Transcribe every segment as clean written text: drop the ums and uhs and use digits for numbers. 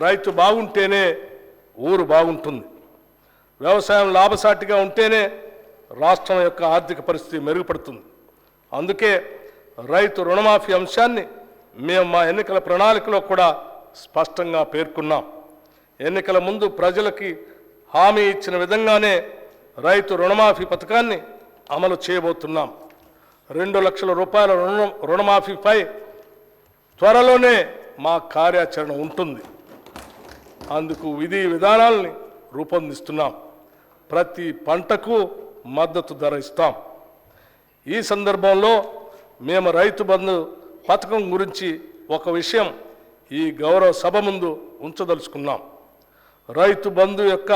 రైతు బాగుంటేనే ఊరు బాగుంటుంది. వ్యవసాయం లాభసాటిగా ఉంటేనే రాష్ట్రం యొక్క ఆర్థిక పరిస్థితి మెరుగుపడుతుంది. అందుకే రైతు రుణమాఫీ అంశాన్ని మేము మా ఎన్నికల ప్రణాళికలో కూడా స్పష్టంగా పేర్కొన్నాం. ఎన్నికల ముందు ప్రజలకి హామీ ఇచ్చిన విధంగానే రైతు రుణమాఫీ పథకాన్ని అమలు చేయబోతున్నాం. 2 లక్షల రూపాయల రుణమాఫీపై త్వరలోనే మా కార్యాచరణ ఉంటుంది. అందుకు విధి విధానాలని రూపొందిస్తున్నాం. ప్రతి పంటకు మద్దతు ధర ఇస్తాం. ఈ సందర్భంలో మేము రైతు బంధు పథకం గురించి ఒక విషయం ఈ గౌరవ సభ ముందు ఉంచదలుచుకున్నాం. రైతు బంధు యొక్క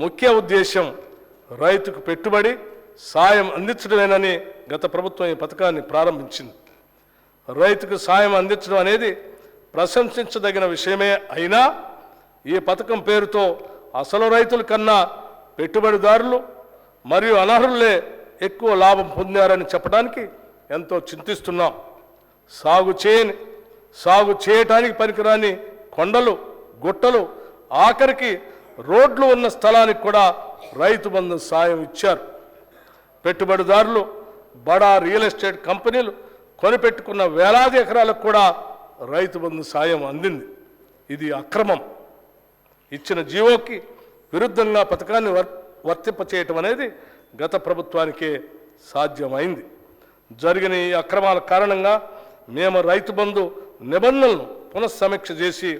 ముఖ్య ఉద్దేశం రైతుకు పెట్టుబడి సాయం అందించడమేనని గత ప్రభుత్వం ఈ పథకాన్ని ప్రారంభించింది. రైతుకు సాయం అందించడం అనేది ప్రశంసించదగిన విషయమే అయినా ఈ పథకం పేరుతో అసలు రైతుల కన్నా పెట్టుబడిదారులు మరియు అనర్హులే ఎక్కువ లాభం పొందారని చెప్పడానికి ఎంతో చింతిస్తున్నాం. సాగు చేయటానికి పనికిరాని కొండలు, గుట్టలు, ఆఖరికి రోడ్లు ఉన్న స్థలానికి కూడా రైతు బంధు సాయం ఇచ్చారు. పెట్టుబడిదారులు, బడా రియల్ ఎస్టేట్ కంపెనీలు కొనిపెట్టుకున్న వేలాది ఎకరాలకు కూడా రైతు బంధు సాయం అందింది. ఇది అక్రమం. ఇచ్చిన జీవోకి విరుద్ధంగా పథకాన్ని వర్తింపచేయటం అనేది గత ప్రభుత్వానికే సాధ్యమైంది. జరిగిన ఈ అక్రమాల కారణంగా మేము రైతు బంధు నిబంధనలను పునఃసమీక్ష చేసి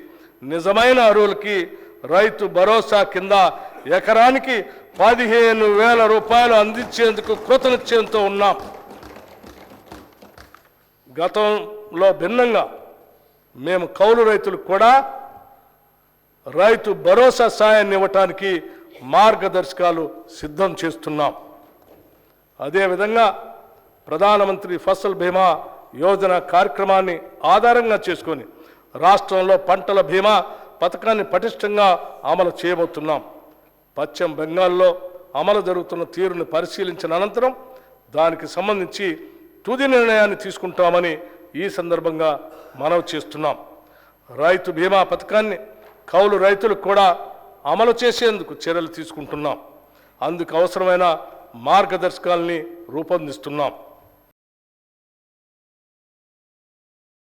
నిజమైన అర్హులకి రైతు భరోసా కింద ఎకరానికి 15,000 రూపాయలు అందించేందుకు కృతనిశ్చయంతో ఉన్నాం. గతంలో భిన్నంగా మేము కౌలు రైతులకు కూడా రైతు భరోసా సాయాన్ని ఇవ్వటానికి మార్గదర్శకాలు సిద్ధం చేస్తున్నాం. అదేవిధంగా ప్రధానమంత్రి ఫసల్ బీమా యోజన కార్యక్రమాన్ని ఆధారంగా చేసుకొని రాష్ట్రంలో పంటల బీమా పథకాన్ని పటిష్టంగా అమలు చేయబోతున్నాం. పశ్చిమ బెంగాల్లో అమలు జరుగుతున్న తీరును పరిశీలించిన అనంతరం దానికి సంబంధించి తుది నిర్ణయాన్ని తీసుకుంటామని ఈ సందర్భంగా మనవి చేస్తున్నాం. రైతు బీమా పథకాన్ని కౌలు రైతులకు కూడా అమలు చేసేందుకు చర్యలు తీసుకుంటున్నాం. అందుకు అవసరమైన మార్గదర్శకాలని రూపొందిస్తున్నాం.